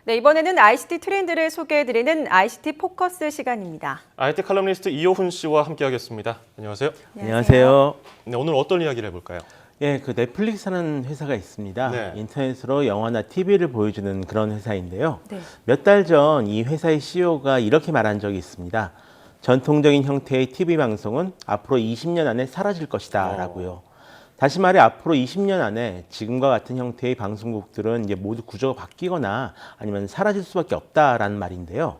네, 이번에는 ICT 트렌드를 소개해드리는 ICT 포커스 시간입니다. IT 칼럼니스트 이호훈 씨와 함께하겠습니다. 안녕하세요. 안녕하세요. 네, 오늘 어떤 이야기를 해볼까요? 예, 그 넷플릭스라는 회사가 있습니다. 네. 인터넷으로 영화나 TV를 보여주는 그런 회사인데요. 네. 몇 달 전 이 회사의 CEO가 이렇게 말한 적이 있습니다. 전통적인 형태의 TV 방송은 앞으로 20년 안에 사라질 것이다 라고요. 다시 말해 앞으로 20년 안에 지금과 같은 형태의 방송국들은 이제 모두 구조가 바뀌거나 아니면 사라질 수밖에 없다라는 말인데요.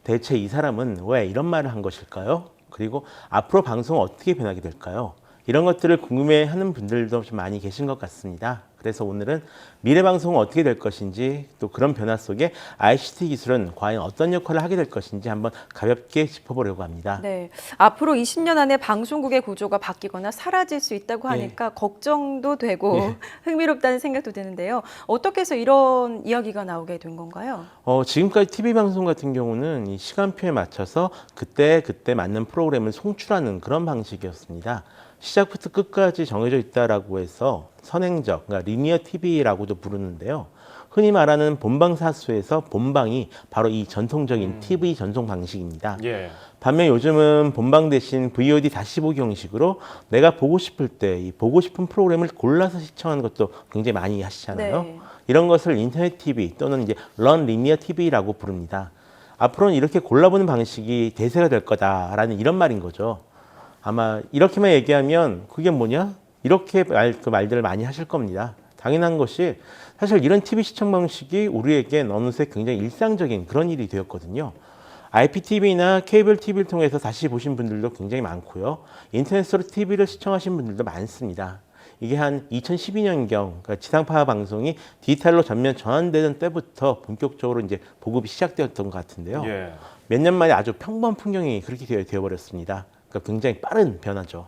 대체 이 사람은 왜 이런 말을 한 것일까요? 그리고 앞으로 방송은 어떻게 변하게 될까요? 이런 것들을 궁금해하는 분들도 좀 많이 계신 것 같습니다. 그래서 오늘은 미래 방송은 어떻게 될 것인지, 또 그런 변화 속에 ICT 기술은 과연 어떤 역할을 하게 될 것인지 한번 가볍게 짚어보려고 합니다. 네, 앞으로 20년 안에 방송국의 구조가 바뀌거나 사라질 수 있다고 하니까 걱정도 되고 흥미롭다는 생각도 드는데요. 어떻게 해서 이런 이야기가 나오게 된 건가요? 지금까지 TV 방송 같은 경우는 이 시간표에 맞춰서 그때 맞는 프로그램을 송출하는 그런 방식이었습니다. 시작부터 끝까지 정해져 있다라고 해서 선행적, 그러니까 리니어 TV라고도 부르는데요. 흔히 말하는 본방사수에서 본방이 바로 이 전통적인 TV 전송 방식입니다. 예. 반면 요즘은 본방 대신 VOD 다시 보기 형식으로 내가 보고 싶을 때 이 보고 싶은 프로그램을 골라서 시청하는 것도 굉장히 많이 하시잖아요. 네. 이런 것을 인터넷 TV 또는 이제 런 리니어 TV라고 부릅니다. 앞으로는 이렇게 골라보는 방식이 대세가 될 거다라는 이런 말인 거죠. 아마 이렇게만 얘기하면 그게 뭐냐? 이렇게 그 말들을 많이 하실 겁니다. 당연한 것이 사실 이런 TV 시청 방식이 우리에겐 어느새 굉장히 일상적인 그런 일이 되었거든요. IPTV나 케이블 TV를 통해서 다시 보신 분들도 굉장히 많고요. 인터넷으로 TV를 시청하신 분들도 많습니다. 이게 한 2012년경, 그러니까 지상파 방송이 디지털로 전면 전환되던 때부터 본격적으로 이제 보급이 시작되었던 것 같은데요. 예. 몇 년 만에 아주 평범한 풍경이 그렇게 되어버렸습니다. 그러니까 굉장히 빠른 변화죠.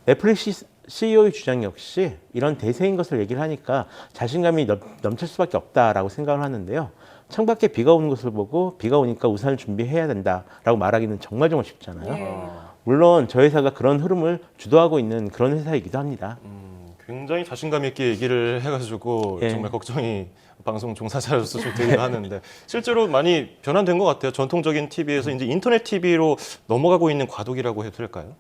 넷플릭스 CEO의 주장 역시 이런 대세인 것을 얘기를 하니까 자신감이 넘칠 수밖에 없다라고 생각을 하는데요. 창밖에 비가 오는 것을 보고 비가 오니까 우산을 준비해야 된다라고 말하기는 정말 쉽잖아요. 네. 물론 저희 회사가 그런 흐름을 주도하고 있는 그런 회사이기도 합니다. 굉장히 자신감 있게 얘기를 해가지고 예. 정말 걱정이 방송 종사자로서 좀 되긴 하는데 실제로 많이 변환된 것 같아요. 전통적인 TV에서 이제 인터넷 TV로 넘어가고 있는 과도기라고 해도 될까요?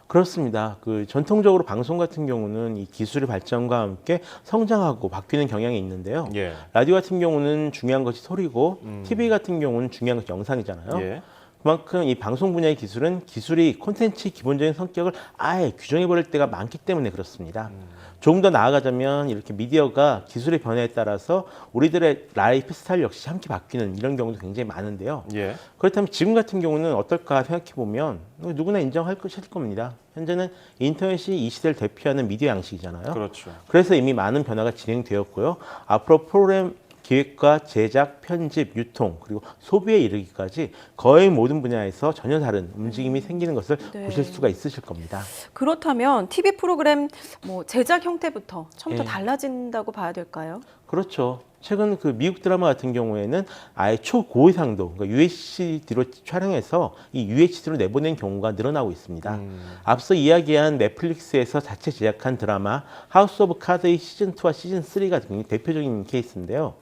그렇습니다. 그 전통적으로 방송 같은 경우는 이 기술의 발전과 함께 성장하고 바뀌는 경향이 있는데요. 예. 라디오 같은 경우는 중요한 것이 소리고 TV 같은 경우는 중요한 것이 영상이잖아요. 예. 그만큼 이 방송 분야의 기술은 기술이 콘텐츠의 기본적인 성격을 아예 규정해버릴 때가 많기 때문에 그렇습니다. 조금 더 나아가자면 이렇게 미디어가 기술의 변화에 따라서 우리들의 라이프 스타일 역시 함께 바뀌는 이런 경우도 굉장히 많은데요. 예. 그렇다면 지금 같은 경우는 어떨까 생각해보면 누구나 인정할 것일 겁니다. 현재는 인터넷이 이 시대를 대표하는 미디어 양식이잖아요. 그렇죠. 그래서 이미 많은 변화가 진행되었고요. 앞으로 프로그램 기획과 제작, 편집, 유통, 그리고 소비에 이르기까지 거의 모든 분야에서 전혀 다른 움직임이 생기는 것을 네. 보실 수가 있으실 겁니다. 그렇다면 TV 프로그램 제작 형태부터 처음부터 예. 달라진다고 봐야 될까요? 그렇죠. 최근 그 미국 드라마 같은 경우에는 아예 초고해상도, 그러니까 UHD로 촬영해서 이 UHD로 내보낸 경우가 늘어나고 있습니다. 앞서 이야기한 넷플릭스에서 자체 제작한 드라마 하우스 오브 카드의 시즌2와 시즌3가 굉장히 대표적인 케이스인데요.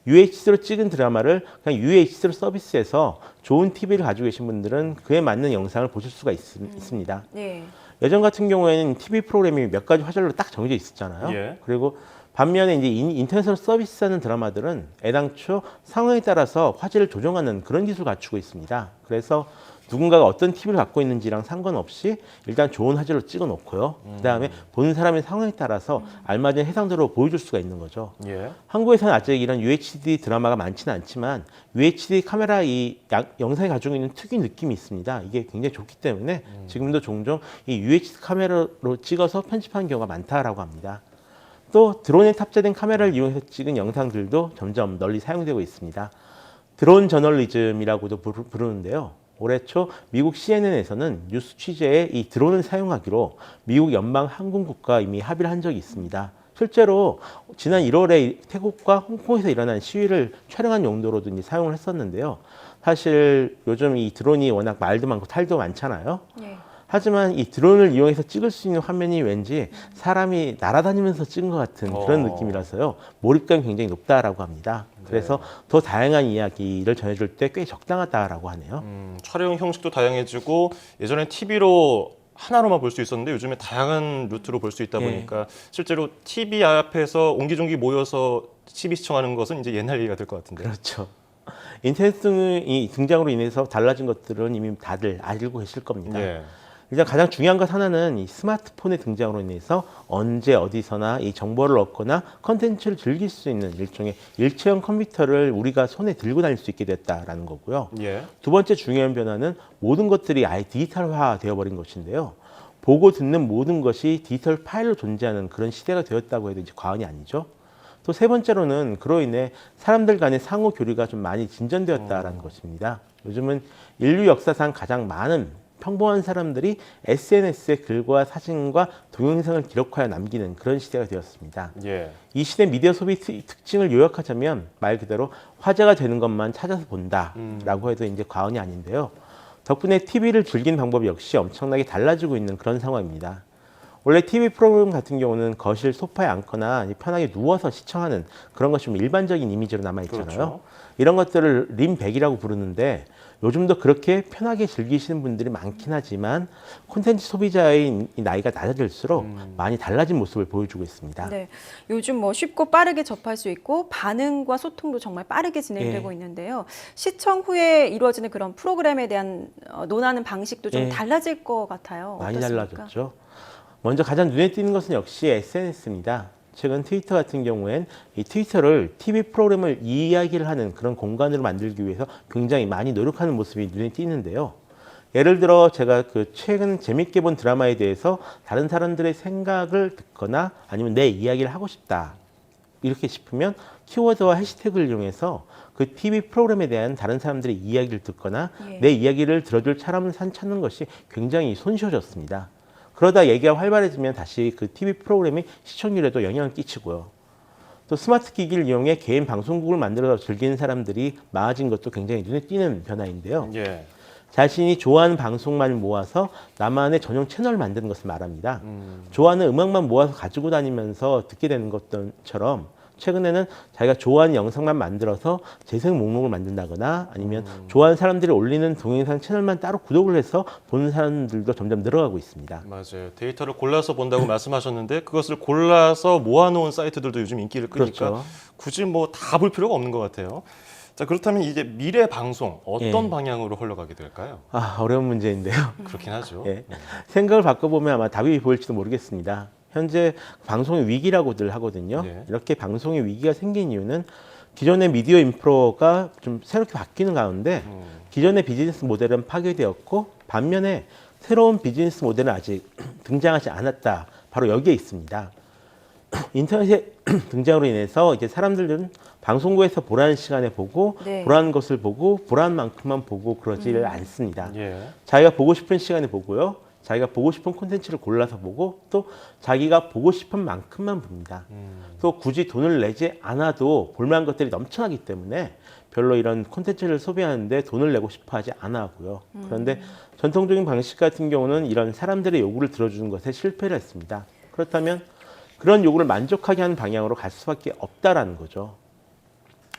UHD로 찍은 드라마를 그냥 UHD로 서비스해서 좋은 TV를 가지고 계신 분들은 그에 맞는 영상을 보실 수가 있습니다. 네. 예전 같은 경우에는 TV 프로그램이 몇 가지 화질로 딱 정해져 있었잖아요. 예. 그리고 반면에 이제 인터넷으로 서비스하는 드라마들은 애당초 상황에 따라서 화질을 조정하는 그런 기술을 갖추고 있습니다. 그래서 누군가가 어떤 TV를 갖고 있는지랑 상관없이 일단 좋은 화질로 찍어 놓고요. 그다음에 보는 사람의 상황에 따라서 알맞은 해상도로 보여줄 수가 있는 거죠. 예. 한국에서는 아직 이런 UHD 드라마가 많지는 않지만 UHD 카메라 영상이 가지고 있는 특유의 느낌이 있습니다. 이게 굉장히 좋기 때문에 지금도 종종 이 UHD 카메라로 찍어서 편집하는 경우가 많다라고 합니다. 또 드론에 탑재된 카메라를 이용해서 찍은 영상들도 점점 널리 사용되고 있습니다. 드론 저널리즘이라고도 부르는데요. 올해 초 미국 CNN에서는 뉴스 취재에 이 드론을 사용하기로 미국 연방 항공국과 이미 합의를 한 적이 있습니다. 실제로 지난 1월에 태국과 홍콩에서 일어난 시위를 촬영한 용도로도 이제 사용을 했었는데요. 사실 요즘 이 드론이 워낙 말도 많고 탈도 많잖아요. 네. 하지만 이 드론을 이용해서 찍을 수 있는 화면이 왠지 사람이 날아다니면서 찍은 것 같은 그런 느낌이라서요. 몰입감이 굉장히 높다라고 합니다. 그래서 더 다양한 이야기를 전해줄 때 꽤 적당하다라고 하네요. 촬영 형식도 다양해지고 예전에 TV로 하나로만 볼 수 있었는데 요즘에 다양한 루트로 볼 수 있다 보니까 실제로 TV 앞에서 옹기종기 모여서 TV 시청하는 것은 이제 옛날 얘기가 될 것 같은데요. 그렇죠. 인터넷 등의 등장으로 인해서 달라진 것들은 이미 다들 알고 계실 겁니다. 예. 일단 가장 중요한 것 하나는 이 스마트폰의 등장으로 인해서 언제 어디서나 이 정보를 얻거나 컨텐츠를 즐길 수 있는 일종의 일체형 컴퓨터를 우리가 손에 들고 다닐 수 있게 됐다라는 거고요. 예. 두 번째 중요한 변화는 모든 것들이 아예 디지털화 되어버린 것인데요. 보고 듣는 모든 것이 디지털 파일로 존재하는 그런 시대가 되었다고 해도 이제 과언이 아니죠. 또 세 번째로는 그로 인해 사람들 간의 상호 교류가 좀 많이 진전되었다라는 것입니다. 요즘은 인류 역사상 가장 많은 평범한 사람들이 SNS에 글과 사진과 동영상을 기록하여 남기는 그런 시대가 되었습니다. 예. 이 시대 미디어 소비 특징을 요약하자면 말 그대로 화제가 되는 것만 찾아서 본다라고 해도 이제 과언이 아닌데요. 덕분에 TV를 즐기는 방법 역시 엄청나게 달라지고 있는 그런 상황입니다. 원래 TV 프로그램 같은 경우는 거실 소파에 앉거나 편하게 누워서 시청하는 그런 것이 좀 일반적인 이미지로 남아있잖아요. 그렇죠. 이런 것들을 림백이라고 부르는데 요즘도 그렇게 편하게 즐기시는 분들이 많긴 하지만 콘텐츠 소비자의 이 나이가 낮아질수록 많이 달라진 모습을 보여주고 있습니다. 네, 요즘 뭐 쉽고 빠르게 접할 수 있고 반응과 소통도 정말 빠르게 진행되고 예. 있는데요. 시청 후에 이루어지는 그런 프로그램에 대한 논하는 방식도 좀 예. 달라질 것 같아요. 많이 어떻습니까? 달라졌죠. 먼저 가장 눈에 띄는 것은 역시 SNS입니다. 최근 트위터 같은 경우엔 이 트위터를 TV 프로그램을 이야기를 하는 그런 공간으로 만들기 위해서 굉장히 많이 노력하는 모습이 눈에 띄는데요. 예를 들어 제가 그 최근 재밌게 본 드라마에 대해서 다른 사람들의 생각을 듣거나 아니면 내 이야기를 하고 싶다 이렇게 싶으면 키워드와 해시태그를 이용해서 그 TV 프로그램에 대한 다른 사람들의 이야기를 듣거나 예. 내 이야기를 들어줄 사람을 찾는 것이 굉장히 손쉬워졌습니다. 그러다 얘기가 활발해지면 다시 그 TV 프로그램이 시청률에도 영향을 끼치고요. 또 스마트 기기를 이용해 개인 방송국을 만들어서 즐기는 사람들이 많아진 것도 굉장히 눈에 띄는 변화인데요. 예. 자신이 좋아하는 방송만 모아서 나만의 전용 채널을 만드는 것을 말합니다. 좋아하는 음악만 모아서 가지고 다니면서 듣게 되는 것처럼 최근에는 자기가 좋아하는 영상만 만들어서 재생 목록을 만든다거나 아니면 좋아하는 사람들이 올리는 동영상 채널만 따로 구독을 해서 보는 사람들도 점점 늘어가고 있습니다. 맞아요. 데이터를 골라서 본다고 말씀하셨는데 그것을 골라서 모아놓은 사이트들도 요즘 인기를 끄니까 그렇죠. 굳이 뭐 다 볼 필요가 없는 것 같아요. 자, 그렇다면 이제 미래 방송 어떤 예. 방향으로 흘러가게 될까요? 아, 어려운 문제인데요. 그렇긴 하죠. 예. 생각을 바꿔보면 아마 답이 보일지도 모르겠습니다. 현재 방송의 위기라고들 하거든요. 네. 이렇게 방송의 위기가 생긴 이유는 기존의 미디어 인프라가 좀 새롭게 바뀌는 가운데 기존의 비즈니스 모델은 파괴되었고 반면에 새로운 비즈니스 모델은 아직 등장하지 않았다. 바로 여기에 있습니다. 인터넷의 등장으로 인해서 이제 사람들은 방송국에서 보라는 시간에 보고 네. 보라는 것을 보고 보라는 만큼만 보고 그러지를 않습니다. 예. 자기가 보고 싶은 시간에 보고요. 자기가 보고 싶은 콘텐츠를 골라서 보고 또 자기가 보고 싶은 만큼만 봅니다. 또 굳이 돈을 내지 않아도 볼만한 것들이 넘쳐나기 때문에 별로 이런 콘텐츠를 소비하는데 돈을 내고 싶어 하지 않아 하고요. 그런데 전통적인 방식 같은 경우는 이런 사람들의 요구를 들어주는 것에 실패를 했습니다. 그렇다면 그런 요구를 만족하게 하는 방향으로 갈 수밖에 없다라는 거죠.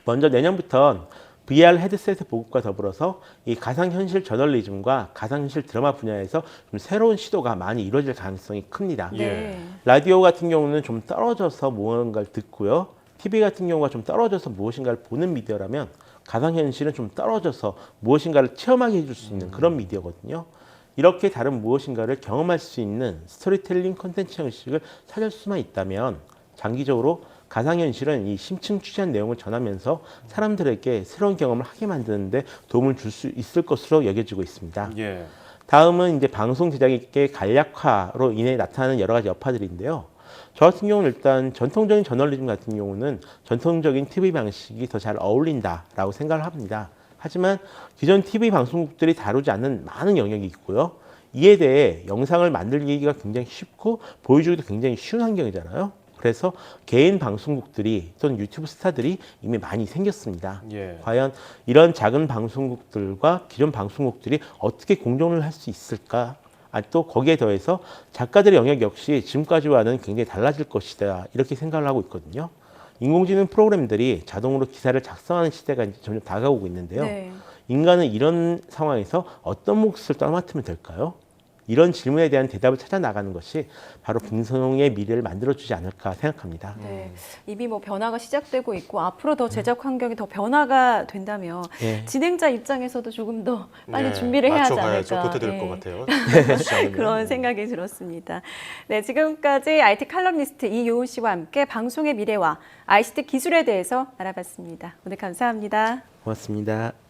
먼저 내년부터 VR 헤드셋의 보급과 더불어서 이 가상현실 저널리즘과 가상현실 드라마 분야에서 좀 새로운 시도가 많이 이루어질 가능성이 큽니다. 네. 라디오 같은 경우는 좀 떨어져서 무언가를 듣고요. TV 같은 경우가 좀 떨어져서 무엇인가를 보는 미디어라면 가상현실은 좀 떨어져서 무엇인가를 체험하게 해줄 수 있는 그런 미디어거든요. 이렇게 다른 무엇인가를 경험할 수 있는 스토리텔링 콘텐츠 형식을 찾을 수만 있다면 장기적으로 가상현실은 이 심층 취재한 내용을 전하면서 사람들에게 새로운 경험을 하게 만드는데 도움을 줄 수 있을 것으로 여겨지고 있습니다. 예. 다음은 이제 방송 제작의 간략화로 인해 나타나는 여러 가지 여파들인데요. 저 같은 경우는 일단 전통적인 저널리즘 같은 경우는 전통적인 TV 방식이 더 잘 어울린다라고 생각을 합니다. 하지만 기존 TV 방송국들이 다루지 않는 많은 영역이 있고요. 이에 대해 영상을 만들기가 굉장히 쉽고 보여주기도 굉장히 쉬운 환경이잖아요. 그래서 개인 방송국들이 또는 유튜브 스타들이 이미 많이 생겼습니다. 예. 과연 이런 작은 방송국들과 기존 방송국들이 어떻게 공존을 할 수 있을까? 또 거기에 더해서 작가들의 영역 역시 지금까지와는 굉장히 달라질 것이다. 이렇게 생각을 하고 있거든요. 인공지능 프로그램들이 자동으로 기사를 작성하는 시대가 이제 점점 다가오고 있는데요. 네. 인간은 이런 상황에서 어떤 몫을 떠맡으면 될까요? 이런 질문에 대한 대답을 찾아 나가는 것이 바로 빙성의 미래를 만들어주지 않을까 생각합니다. 네, 이미 뭐 변화가 시작되고 있고 앞으로 더 제작 환경이 더 변화가 된다면 예. 진행자 입장에서도 조금 더 빨리 네, 준비를 해야 하지 맞춰가야죠. 않을까. 도태될 예. 것 같아요. 맞추지 않으면. 그런 생각이 들었습니다. 네, 지금까지 IT 칼럼니스트 이효은 씨와 함께 방송의 미래와 ICT 기술에 대해서 알아봤습니다. 오늘 감사합니다. 고맙습니다.